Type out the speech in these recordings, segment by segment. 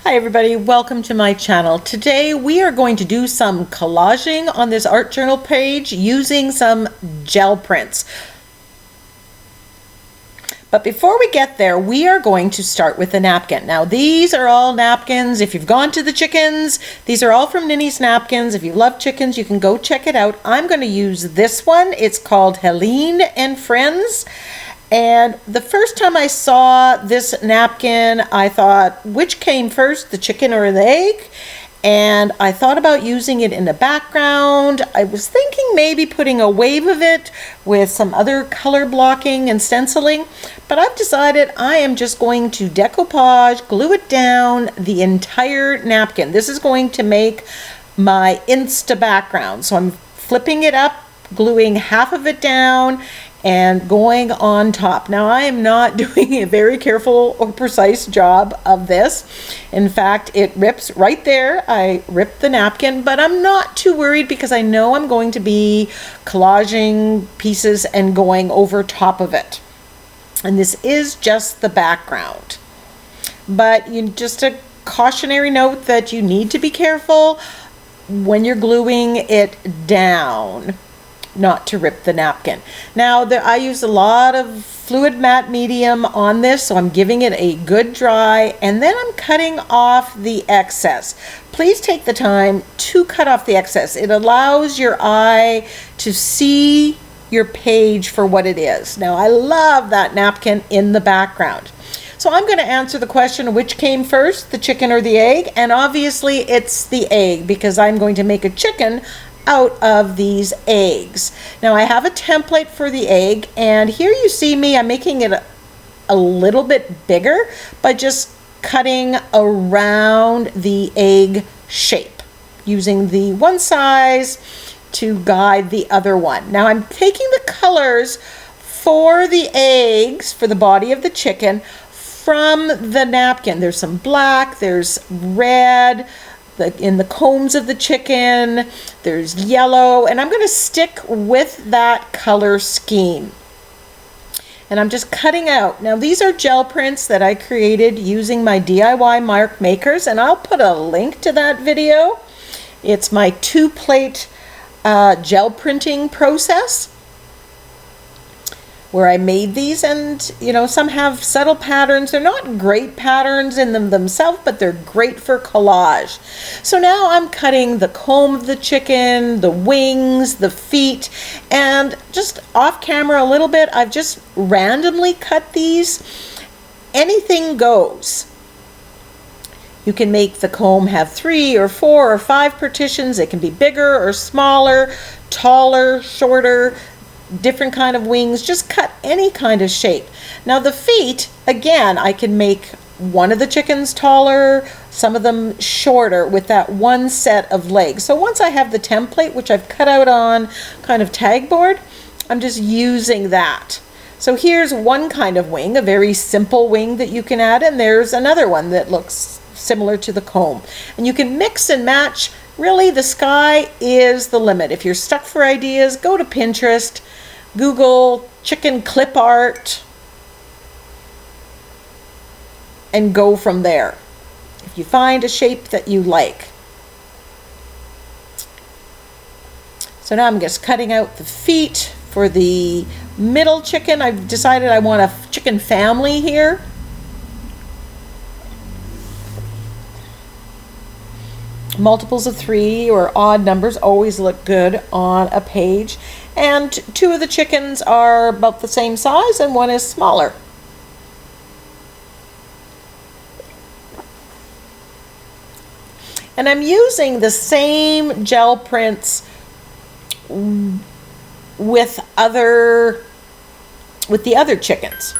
Hi everybody, welcome to my channel. Today we are going to do some collaging on this art journal page using some gel prints. But before we get there, we are going to start with the napkin. Now these are all napkins. If you've gone to the chickens, these are all from Ninny's Napkins. If you love chickens, you can go check it out. I'm going to use this one. It's called Helene and Friends. And the first time I saw this napkin, I thought, which came first, the chicken or the egg? And I thought about using it in the background. I was thinking maybe putting a wave of it with some other color blocking and stenciling, but I've decided I am just going to decoupage, glue it down the entire napkin. This is going to make my Insta background. So I'm flipping it up, gluing half of it down, and going on top. Now I am not doing a very careful or precise job of this. In fact, it rips right there. I ripped the napkin, but I'm not too worried because I know I'm going to be collaging pieces and going over top of it. And this is just the background. But just a cautionary note that you need to be careful when you're gluing it down, not to rip the napkin. Now I used a lot of fluid matte medium on this, so I'm giving it a good dry, and then I'm cutting off the excess. Please take the time to cut off the excess. It allows your eye to see your page for what it is. Now I love that napkin in the background. So I'm going to answer the question, which came first, the chicken or the egg? And obviously it's the egg, because I'm going to make a chicken out of these eggs. Now I have a template for the egg, and here you see me, I'm making it a little bit bigger by just cutting around the egg shape, using the one size to guide the other one. Now I'm taking the colors for the eggs, for the body of the chicken, from the napkin. There's some black, there's red, in the combs of the chicken, there's yellow, and I'm going to stick with that color scheme. And I'm just cutting out. Now these are gel prints that I created using my DIY mark makers, and I'll put a link to that video. It's my 2-plate gel printing process, where I made these, and some have subtle patterns. They're not great patterns in themselves, but they're great for collage. So now I'm cutting the comb of the chicken, the wings, the feet, and just off camera a little bit, I've just randomly cut these. Anything goes. You can make the comb have 3 or 4 or 5 partitions. It can be bigger or smaller, taller, shorter, different kind of wings. Just cut any kind of shape. Now the feet, again, I can make one of the chickens taller, some of them shorter, with that one set of legs. So once I have the template, which I've cut out on kind of tag board, I'm just using that. So here's one kind of wing, a very simple wing that you can add, and there's another one that looks similar to the comb. And you can mix and match. Really, the sky is the limit. If you're stuck for ideas, go to Pinterest, Google chicken clip art, and go from there if you find a shape that you like. So now I'm just cutting out the feet for the middle chicken. I've decided I want a chicken family here. Multiples of 3 or odd numbers always look good on a page. And 2 of the chickens are about the same size and one is smaller. And I'm using the same gel prints with the other chickens.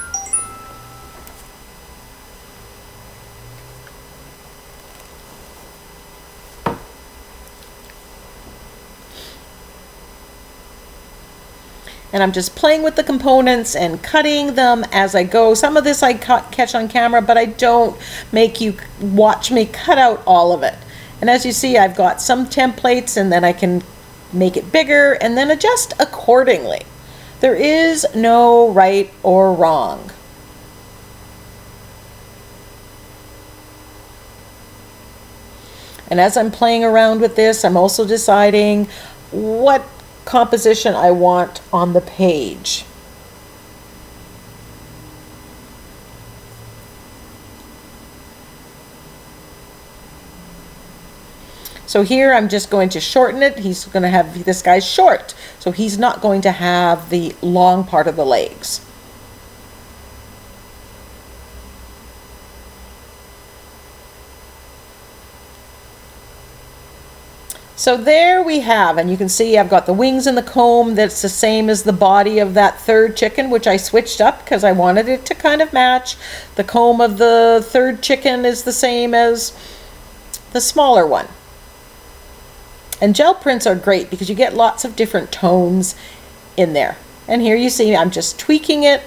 And I'm just playing with the components and cutting them as I go. Some of this I catch on camera, but I don't make you watch me cut out all of it. And as you see, I've got some templates, and then I can make it bigger and then adjust accordingly. There is no right or wrong. And as I'm playing around with this, I'm also deciding what composition I want on the page. So here I'm just going to shorten it. He's going to have, this guy's short, so he's not going to have the long part of the legs. So there we have, and you can see I've got the wings and the comb that's the same as the body of that third chicken, which I switched up because I wanted it to kind of match. The comb of the third chicken is the same as the smaller one. And gel prints are great because you get lots of different tones in there. And here you see I'm just tweaking it,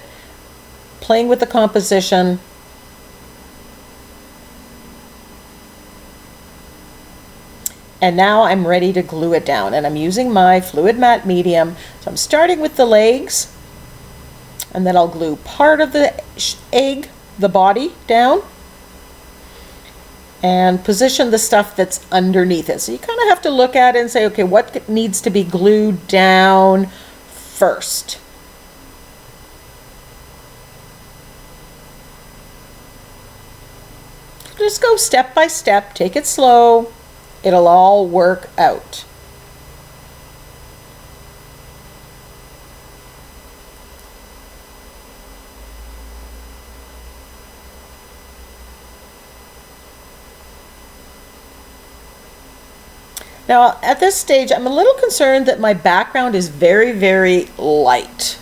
playing with the composition. And now I'm ready to glue it down, and I'm using my fluid matte medium. So I'm starting with the legs, and then I'll glue part of the egg, the body, down, and position the stuff that's underneath it. So you kind of have to look at it and say, okay, what needs to be glued down first? Just go step by step, take it slow. It'll all work out. Now at this stage I'm a little concerned that my background is very, very light.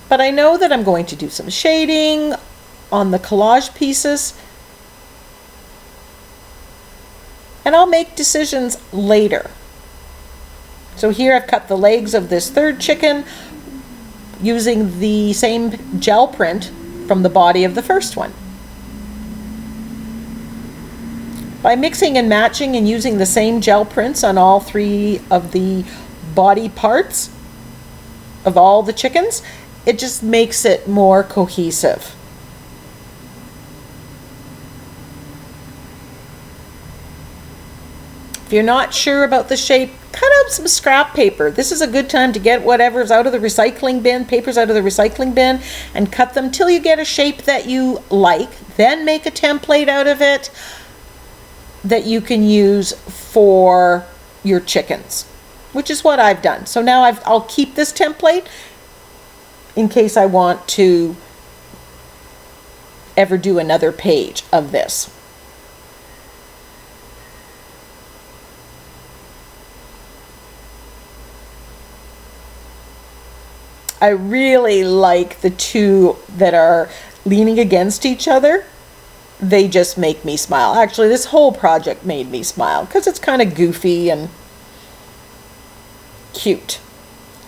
But I know that I'm going to do some shading on the collage pieces. And I'll make decisions later. So here I've cut the legs of this third chicken using the same gel print from the body of the first one. By mixing and matching and using the same gel prints on all three of the body parts of all the chickens, it just makes it more cohesive. If you're not sure about the shape, cut out some scrap paper. This is a good time to get whatever's out of the recycling bin, papers out of the recycling bin, and cut them till you get a shape that you like. Then make a template out of it that you can use for your chickens, which is what I've done. So now I'll keep this template in case I want to ever do another page of this. I really like the two that are leaning against each other. They just make me smile. Actually, this whole project made me smile because it's kind of goofy and cute.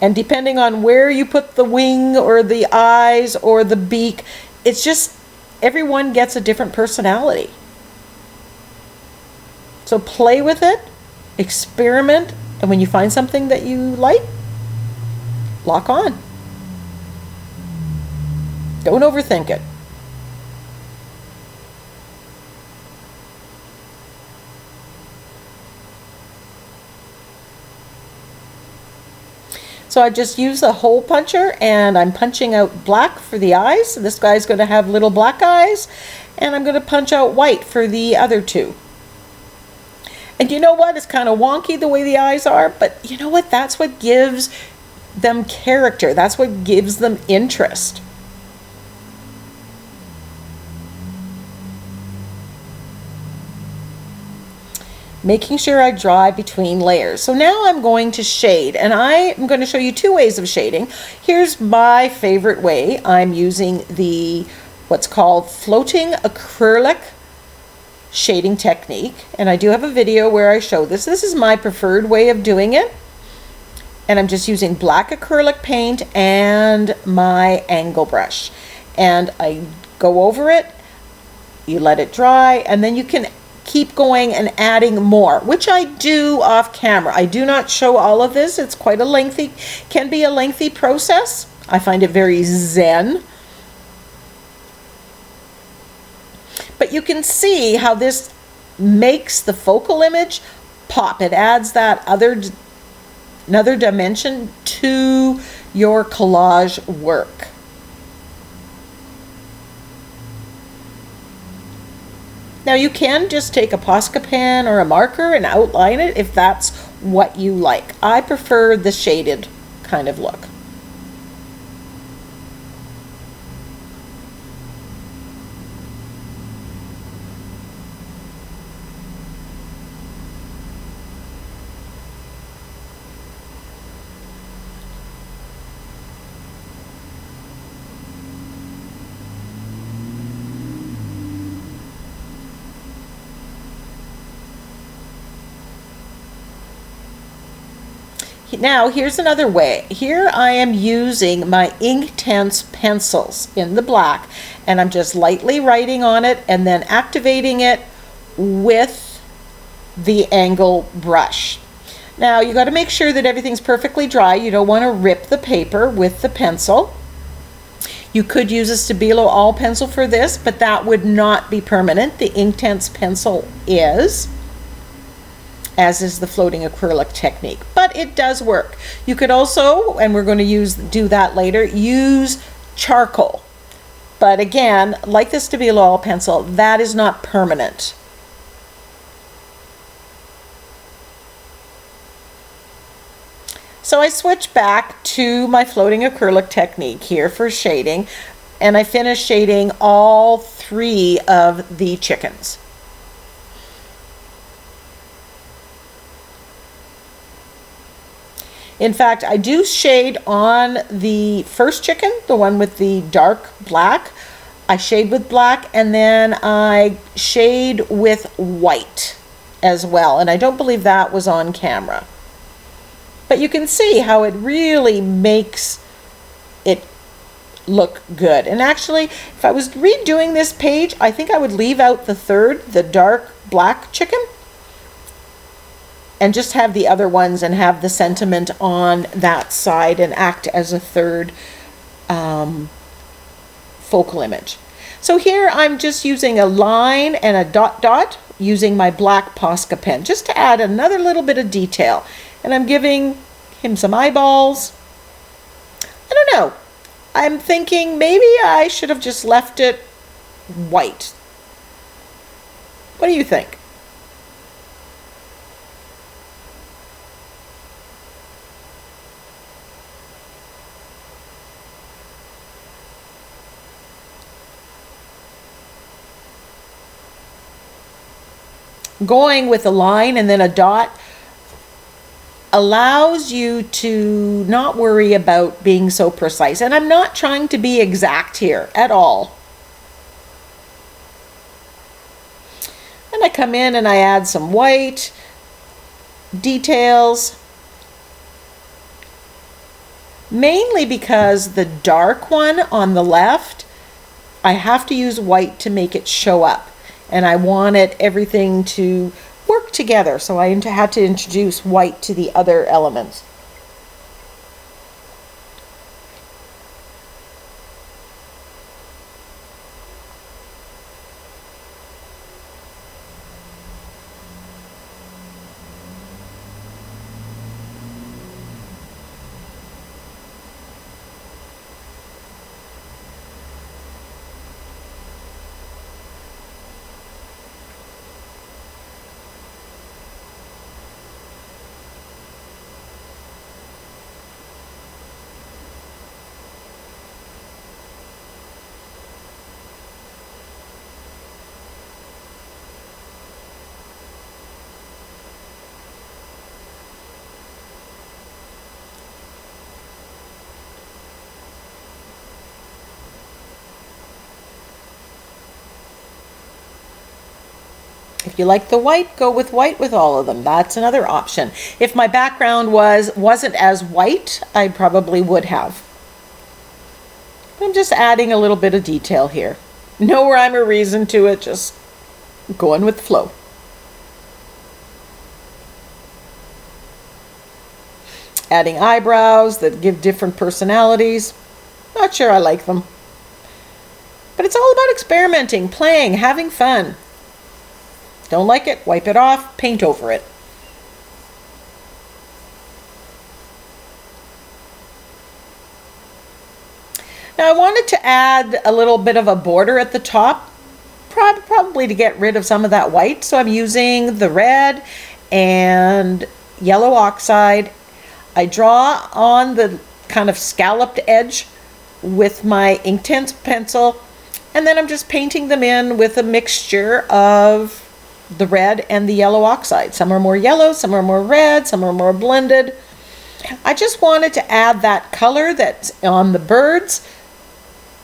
And depending on where you put the wing or the eyes or the beak, it's just everyone gets a different personality. So play with it, experiment, and when you find something that you like, lock on. Don't overthink it. So I just use a hole puncher and I'm punching out black for the eyes. This guy's going to have little black eyes, and I'm going to punch out white for the other two. And you know what? It's kind of wonky the way the eyes are, but you know what? That's what gives them character. That's what gives them interest. Making sure I dry between layers. So now I'm going to shade, and I'm going to show you two ways of shading. Here's my favorite way. I'm using the what's called floating acrylic shading technique, and I do have a video where I show this. This is my preferred way of doing it, and I'm just using black acrylic paint and my angle brush, and I go over it, you let it dry, and then you can keep going and adding more, which I do off camera. I do not show all of this. It's quite a lengthy, can be a lengthy process. I find it very zen. But But you can see how this makes the focal image pop. It adds that another dimension to your collage work. Now you can just take a Posca pen or a marker and outline it if that's what you like. I prefer the shaded kind of look. Now here's another way. Here I am using my Inktense pencils in the black, and I'm just lightly writing on it and then activating it with the angle brush. Now you got to make sure that everything's perfectly dry. You don't want to rip the paper with the pencil. You could use a Stabilo all pencil for this, but that would not be permanent. The Inktense pencil is, as is the floating acrylic technique, but it does work. You could also, and we're going to do that later, use charcoal. But again, like the Stabilo all pencil, that is not permanent. So I switch back to my floating acrylic technique here for shading, and I finish shading all 3 of the chickens. In fact, I do shade on the first chicken, the one with the dark black. I shade with black, and then I shade with white as well. And I don't believe that was on camera. But you can see how it really makes it look good. And actually, if I was redoing this page, I think I would leave out the dark black chicken, and just have the other ones and have the sentiment on that side and act as a third focal image. So here I'm just using a line and a dot using my black Posca pen just to add another little bit of detail. And I'm giving him some eyeballs. I don't know. I'm thinking maybe I should have just left it white. What do you think? Going with a line and then a dot allows you to not worry about being so precise. And I'm not trying to be exact here at all. And I come in and I add some white details, mainly because the dark one on the left, I have to use white to make it show up. And I wanted everything to work together, so I had to introduce white to the other elements. If you like the white, go with white with all of them. That's another option. If my background wasn't as white, I probably would have. I'm just adding a little bit of detail here. No rhyme or reason to it, just going with the flow. Adding eyebrows that give different personalities. Not sure I like them. But it's all about experimenting, playing, having fun. Don't like it, wipe it off, paint over it. Now I wanted to add a little bit of a border at the top, probably to get rid of some of that white. So I'm using the red and yellow oxide. I draw on the kind of scalloped edge with my Inktense pencil, and then I'm just painting them in with a mixture of the red and the yellow oxide. Some are more yellow, some are more red, some are more blended. I just wanted to add that color that's on the birds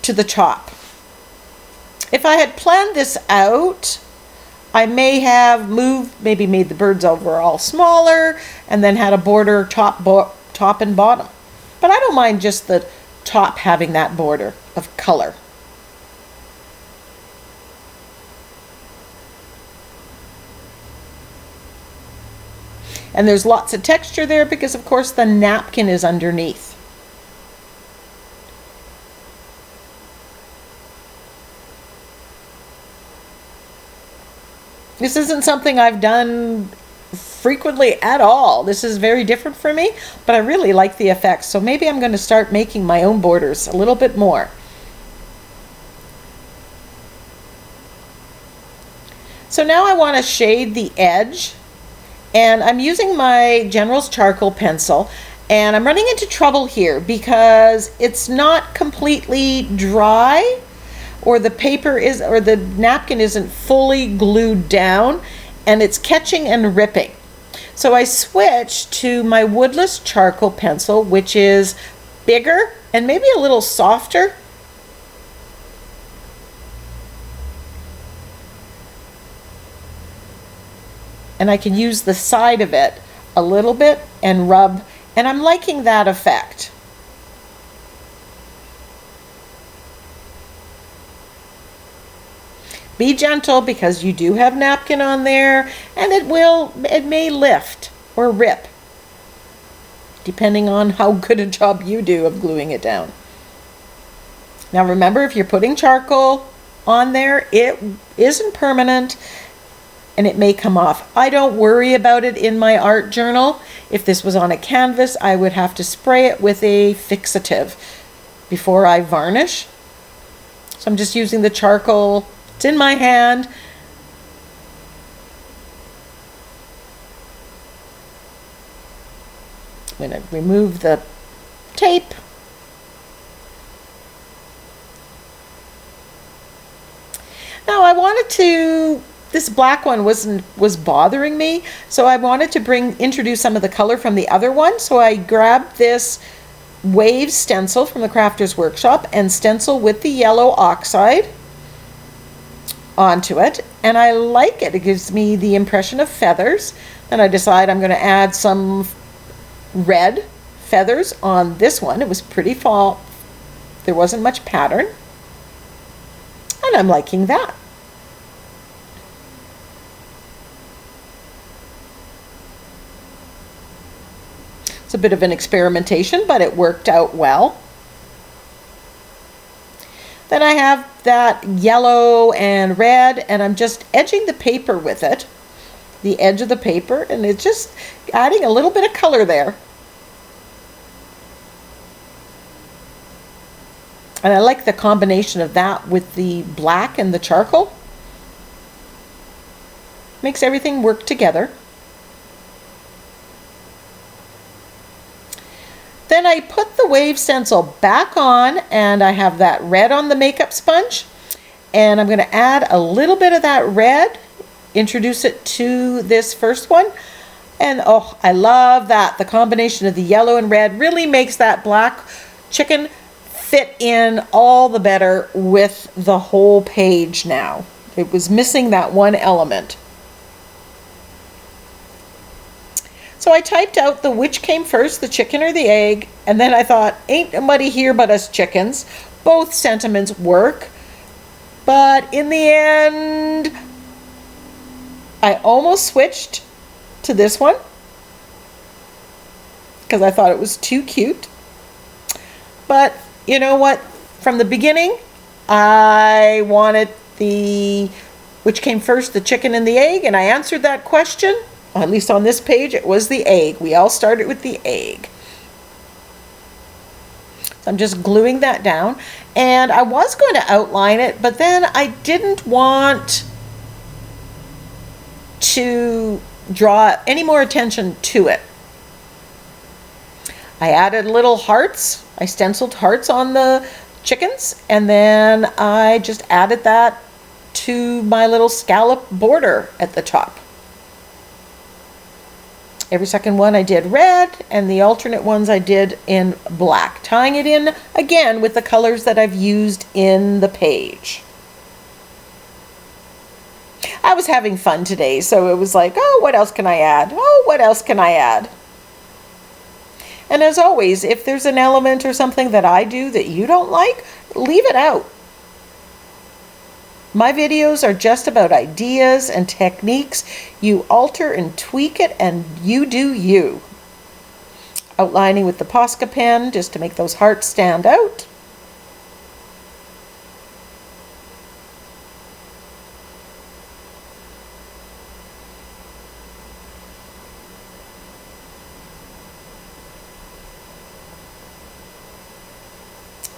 to the top. If I had planned this out, I may have maybe made the birds overall smaller and then had a border top and bottom. But I don't mind just the top having that border of color. And there's lots of texture there because of course the napkin is underneath. This isn't something I've done frequently at all. This is very different for me, but I really like the effects. So maybe I'm going to start making my own borders a little bit more. So now I want to shade the edge, and I'm using my General's charcoal pencil, and I'm running into trouble here because it's not completely dry, or the paper is, or the napkin isn't fully glued down, and it's catching and ripping. So I switched to my woodless charcoal pencil, which is bigger and maybe a little softer. And I can use the side of it a little bit and rub, and I'm liking that effect. Be gentle because you do have napkin on there, and it may lift or rip depending on how good a job you do of gluing it down. Now remember, if you're putting charcoal on there, it isn't permanent and it may come off. I don't worry about it in my art journal. If this was on a canvas, I would have to spray it with a fixative before I varnish. So I'm just using the charcoal. It's in my hand. I'm going to remove the tape. Now I wanted to, this black one was bothering me, so I wanted to introduce some of the color from the other one. So I grabbed this wave stencil from the Crafter's Workshop and stencil with the yellow oxide onto it, and I like it. It gives me the impression of feathers. Then I decide I'm going to add some red feathers on this one. It was pretty fall. There wasn't much pattern, and I'm liking that. It's a bit of an experimentation, but it worked out well. Then I have that yellow and red, and I'm just edging the paper with it, the edge of the paper, and it's just adding a little bit of color there. And I like the combination of that with the black and the charcoal. Makes everything work together. Then I put the wave stencil back on, and I have that red on the makeup sponge, and I'm going to add a little bit of that red, introduce it to this first one, and oh, I love that. The combination of the yellow and red really makes that black chicken fit in all the better with the whole page now. It was missing that one element. So I typed out which came first, the chicken or the egg, and then I thought, ain't nobody here but us chickens. Both sentiments work, but in the end, I almost switched to this one because I thought it was too cute. But you know what? From the beginning, I wanted which came first, the chicken and the egg, and I answered that question. At least on this page, it was the egg. We all started with the egg. So I'm just gluing that down, and I was going to outline it, but then I didn't want to draw any more attention to it. I added little hearts. I stenciled hearts on the chickens, and then I just added that to my little scallop border at the top. Every second one I did red, and the alternate ones I did in black, tying it in again with the colors that I've used in the page. I was having fun today, so it was like, oh, what else can I add? Oh, what else can I add? And as always, if there's an element or something that I do that you don't like, leave it out. My videos are just about ideas and techniques. You alter and tweak it, and you do you. Outlining with the Posca pen just to make those hearts stand out.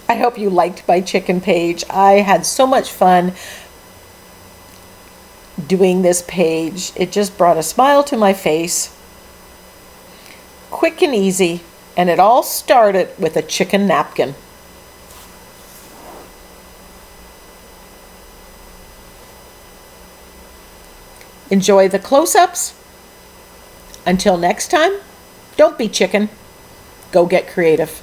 I hope you liked my chicken page. I had so much fun doing this page. It just brought a smile to my face. Quick and easy, and it all started with a chicken napkin. Enjoy the close-ups. Until next time, don't be chicken. Go get creative.